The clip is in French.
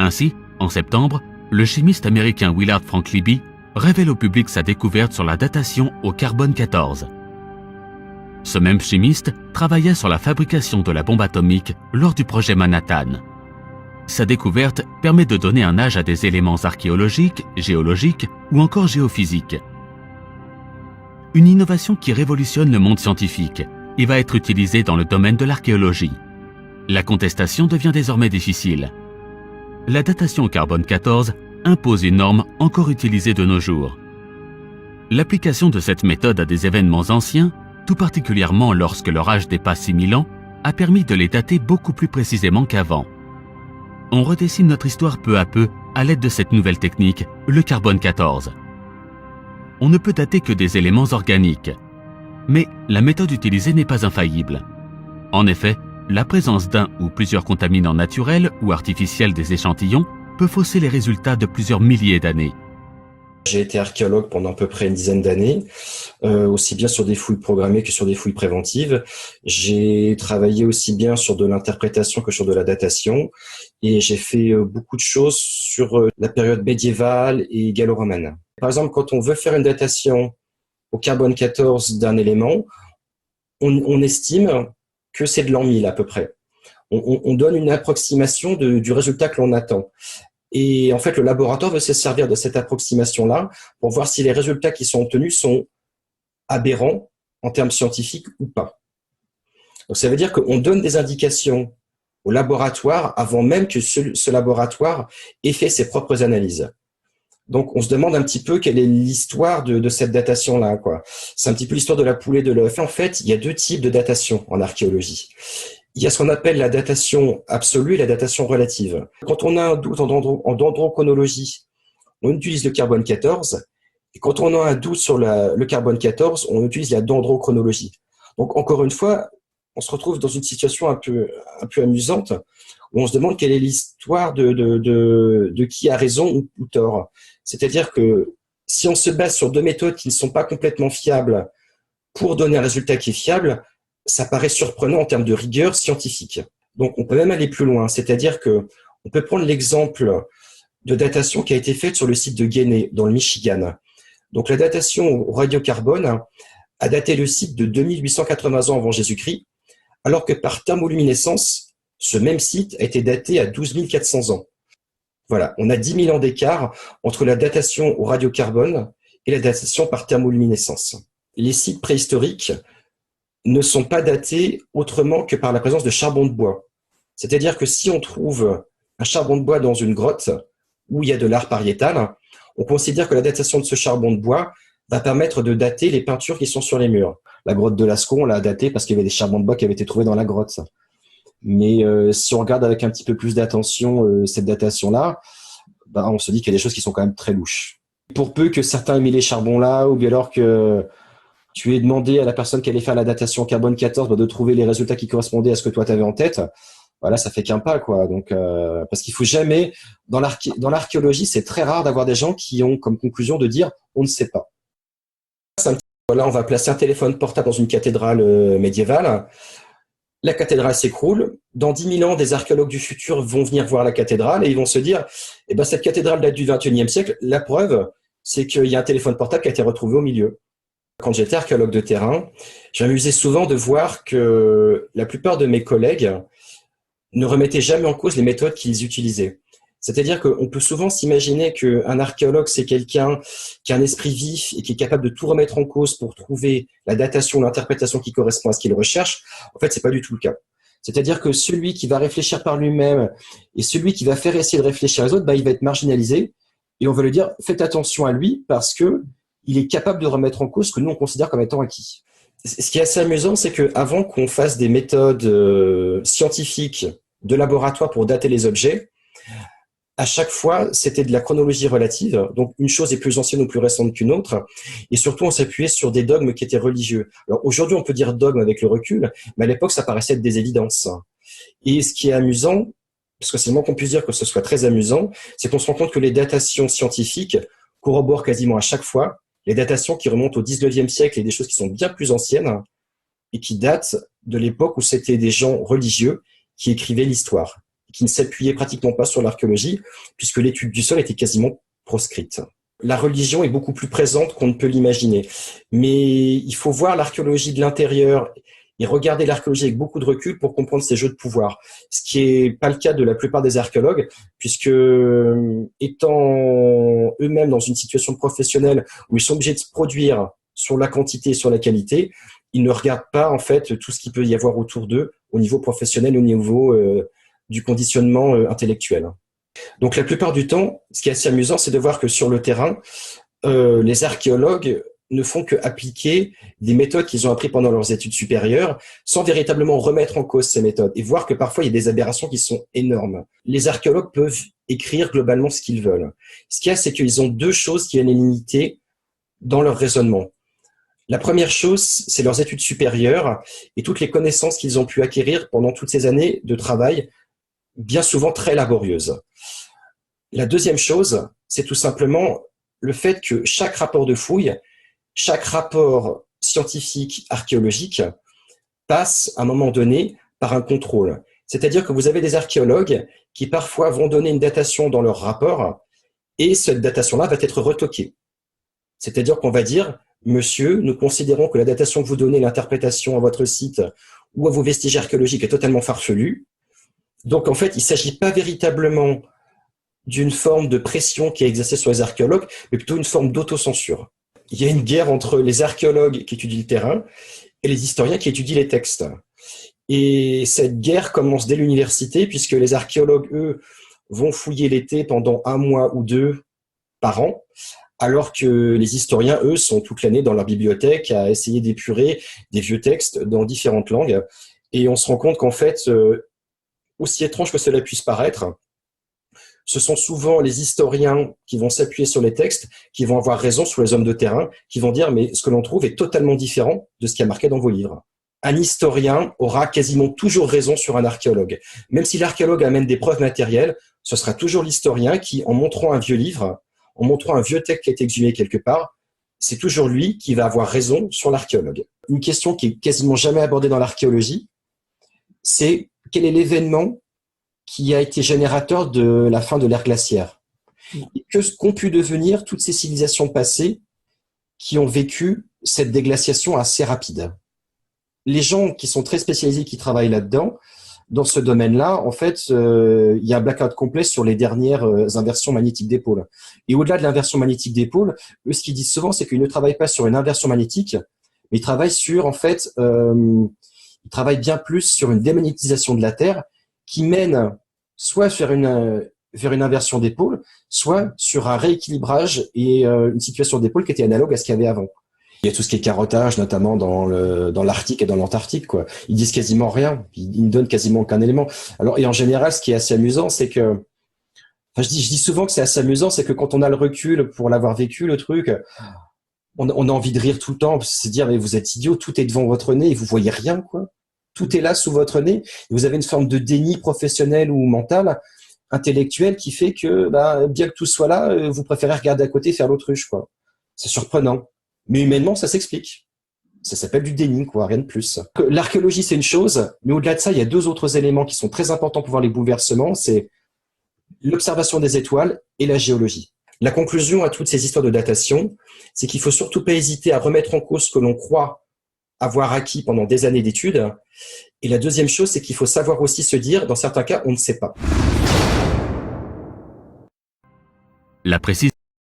Ainsi, en septembre, le chimiste américain Willard Frank Libby révèle au public sa découverte sur la datation au carbone 14. Ce même chimiste travaillait sur la fabrication de la bombe atomique lors du projet Manhattan. Sa découverte permet de donner un âge à des éléments archéologiques, géologiques ou encore géophysiques. Une innovation qui révolutionne le monde scientifique et va être utilisée dans le domaine de l'archéologie. La contestation devient désormais difficile. La datation au carbone 14 impose une norme encore utilisée de nos jours. L'application de cette méthode à des événements anciens, tout particulièrement lorsque leur âge dépasse 6000 ans, a permis de les dater beaucoup plus précisément qu'avant. On redessine notre histoire peu à peu à l'aide de cette nouvelle technique, le carbone 14. On ne peut dater que des éléments organiques. Mais la méthode utilisée n'est pas infaillible. En effet, la présence d'un ou plusieurs contaminants naturels ou artificiels des échantillons peut fausser les résultats de plusieurs milliers d'années. J'ai été archéologue pendant à peu près une dizaine d'années, aussi bien sur des fouilles programmées que sur des fouilles préventives. J'ai travaillé aussi bien sur de l'interprétation que sur de la datation, et j'ai fait beaucoup de choses sur la période médiévale et gallo-romaine. Par exemple, quand on veut faire une datation au carbone 14 d'un élément, on estime que c'est de l'an 1000 à peu près. On donne une approximation du résultat que l'on attend. Et en fait, le laboratoire veut se servir de cette approximation-là pour voir si les résultats qui sont obtenus sont aberrants en termes scientifiques ou pas. Donc, ça veut dire qu'on donne des indications au laboratoire avant même que ce laboratoire ait fait ses propres analyses. Donc, on se demande un petit peu quelle est l'histoire de cette datation-là, quoi. C'est un petit peu l'histoire de la poule et de l'œuf. En fait, il y a deux types de datation en archéologie. Il y a ce qu'on appelle la datation absolue et la datation relative. Quand on a un doute en dendrochronologie, on utilise le carbone 14. Et quand on a un doute sur le carbone 14, on utilise la dendrochronologie. Donc, encore une fois, on se retrouve dans une situation un peu amusante où on se demande quelle est l'histoire de qui a raison ou tort. C'est-à-dire que si on se base sur deux méthodes qui ne sont pas complètement fiables pour donner un résultat qui est fiable, ça paraît surprenant en termes de rigueur scientifique. Donc, on peut même aller plus loin. C'est-à-dire que on peut prendre l'exemple de datation qui a été faite sur le site de Guinée, dans le Michigan. Donc, la datation au radiocarbone a daté le site de 2880 ans avant Jésus-Christ, alors que par thermoluminescence, ce même site a été daté à 12 400 ans. Voilà, on a 10 000 ans d'écart entre la datation au radiocarbone et la datation par thermoluminescence. Les sites préhistoriques ne sont pas datés autrement que par la présence de charbon de bois. C'est-à-dire que si on trouve un charbon de bois dans une grotte où il y a de l'art pariétal, on considère que la datation de ce charbon de bois va permettre de dater les peintures qui sont sur les murs. La grotte de Lascaux, on l'a datée parce qu'il y avait des charbons de bois qui avaient été trouvés dans la grotte. Mais si on regarde avec un petit peu plus d'attention cette datation-là, on se dit qu'il y a des choses qui sont quand même très louches. Pour peu que certains aient mis les charbons-là, ou bien alors que tu aies demandé à la personne qui allait faire la datation carbone 14 de trouver les résultats qui correspondaient à ce que toi tu avais en tête, voilà, ça fait qu'un pas, quoi. Donc, parce qu'il faut jamais, dans l'archéologie, c'est très rare d'avoir des gens qui ont comme conclusion de dire on ne sait pas. Voilà, on va placer un téléphone portable dans une cathédrale médiévale. La cathédrale s'écroule. Dans 10 000 ans, des archéologues du futur vont venir voir la cathédrale et ils vont se dire, cette cathédrale date du XXIe siècle. La preuve, c'est qu'il y a un téléphone portable qui a été retrouvé au milieu. Quand j'étais archéologue de terrain, je m'amusais souvent de voir que la plupart de mes collègues ne remettaient jamais en cause les méthodes qu'ils utilisaient. C'est-à-dire qu'on peut souvent s'imaginer qu'un archéologue, c'est quelqu'un qui a un esprit vif et qui est capable de tout remettre en cause pour trouver la datation, l'interprétation qui correspond à ce qu'il recherche. En fait, c'est pas du tout le cas. C'est-à-dire que celui qui va réfléchir par lui-même et celui qui va faire essayer de réfléchir les autres, il va être marginalisé et on va lui dire faites attention à lui parce que il est capable de remettre en cause ce que nous on considère comme étant acquis. Ce qui est assez amusant, c'est qu'avant qu'on fasse des méthodes scientifiques de laboratoire pour dater les objets, à chaque fois, c'était de la chronologie relative. Donc, une chose est plus ancienne ou plus récente qu'une autre. Et surtout, on s'appuyait sur des dogmes qui étaient religieux. Alors, aujourd'hui, on peut dire dogme avec le recul, mais à l'époque, ça paraissait être des évidences. Et ce qui est amusant, parce que c'est le moins qu'on puisse dire que ce soit très amusant, c'est qu'on se rend compte que les datations scientifiques corroborent quasiment à chaque fois les datations qui remontent au 19e siècle et des choses qui sont bien plus anciennes et qui datent de l'époque où c'était des gens religieux qui écrivaient l'histoire, qui ne s'appuyait pratiquement pas sur l'archéologie, puisque l'étude du sol était quasiment proscrite. La religion est beaucoup plus présente qu'on ne peut l'imaginer. Mais il faut voir l'archéologie de l'intérieur et regarder l'archéologie avec beaucoup de recul pour comprendre ces jeux de pouvoir. Ce qui n'est pas le cas de la plupart des archéologues, puisque étant eux-mêmes dans une situation professionnelle où ils sont obligés de se produire sur la quantité et sur la qualité, ils ne regardent pas en fait tout ce qu'il peut y avoir autour d'eux au niveau professionnel, au niveau du conditionnement intellectuel. Donc la plupart du temps, ce qui est assez amusant, c'est de voir que sur le terrain, les archéologues ne font qu'appliquer des méthodes qu'ils ont apprises pendant leurs études supérieures sans véritablement remettre en cause ces méthodes et voir que parfois il y a des aberrations qui sont énormes. Les archéologues peuvent écrire globalement ce qu'ils veulent. Ce qu'il y a, c'est qu'ils ont deux choses qui viennent les limiter dans leur raisonnement. La première chose, c'est leurs études supérieures et toutes les connaissances qu'ils ont pu acquérir pendant toutes ces années de travail, bien souvent très laborieuses. La deuxième chose, c'est tout simplement le fait que chaque rapport de fouille, chaque rapport scientifique, archéologique, passe à un moment donné par un contrôle. C'est-à-dire que vous avez des archéologues qui parfois vont donner une datation dans leur rapport et cette datation-là va être retoquée. C'est-à-dire qu'on va dire, monsieur, nous considérons que la datation que vous donnez, l'interprétation à votre site ou à vos vestiges archéologiques est totalement farfelue. Donc en fait, il ne s'agit pas véritablement d'une forme de pression qui est exercée sur les archéologues, mais plutôt une forme d'autocensure. Il y a une guerre entre les archéologues qui étudient le terrain et les historiens qui étudient les textes. Et cette guerre commence dès l'université, puisque les archéologues, eux, vont fouiller l'été pendant 1 mois ou 2 par an, alors que les historiens, eux, sont toute l'année dans leur bibliothèque à essayer d'épurer des vieux textes dans différentes langues. Et on se rend compte qu'en fait, aussi étrange que cela puisse paraître, ce sont souvent les historiens qui vont s'appuyer sur les textes, qui vont avoir raison sur les hommes de terrain, qui vont dire mais ce que l'on trouve est totalement différent de ce qui est marqué dans vos livres. Un historien aura quasiment toujours raison sur un archéologue. Même si l'archéologue amène des preuves matérielles, ce sera toujours l'historien qui, en montrant un vieux livre, en montrant un vieux texte qui a été exhumé quelque part, c'est toujours lui qui va avoir raison sur l'archéologue. Une question qui est quasiment jamais abordée dans l'archéologie, c'est quel est l'événement qui a été générateur de la fin de l'ère glaciaire. Et qu'ont pu devenir toutes ces civilisations passées qui ont vécu cette déglaciation assez rapide. Les gens qui sont très spécialisés, qui travaillent là-dedans, dans ce domaine-là, en fait, il y a un blackout complet sur les dernières inversions magnétiques des pôles. Et au-delà de l'inversion magnétique des pôles, eux, ce qu'ils disent souvent, c'est qu'ils ne travaillent pas sur une inversion magnétique, mais ils travaillent sur, en fait, ils travaillent bien plus sur une démagnétisation de la Terre qui mène soit vers une inversion des pôles, soit sur un rééquilibrage et une situation des pôles qui était analogue à ce qu'il y avait avant. Il y a tout ce qui est carottage, notamment dans l'Arctique et dans l'Antarctique, quoi. Ils disent quasiment rien. Ils ne donnent quasiment aucun élément. Alors, et en général, ce qui est assez amusant, c'est que, enfin, je dis souvent que c'est assez amusant, c'est que quand on a le recul pour l'avoir vécu, le truc, on a envie de rire tout le temps, c'est dire, mais vous êtes idiot, tout est devant votre nez et vous voyez rien, quoi. Tout est là sous votre nez. Et vous avez une forme de déni professionnel ou mental, intellectuel, qui fait que, bien que tout soit là, vous préférez regarder à côté et faire l'autruche, quoi. C'est surprenant. Mais humainement, ça s'explique. Ça s'appelle du déni, quoi, rien de plus. L'archéologie, c'est une chose, mais au-delà de ça, il y a 2 autres éléments qui sont très importants pour voir les bouleversements, c'est l'observation des étoiles et la géologie. La conclusion à toutes ces histoires de datation, c'est qu'il faut surtout pas hésiter à remettre en cause ce que l'on croit avoir acquis pendant des années d'études. Et la deuxième chose, c'est qu'il faut savoir aussi se dire, dans certains cas, on ne sait pas. La précision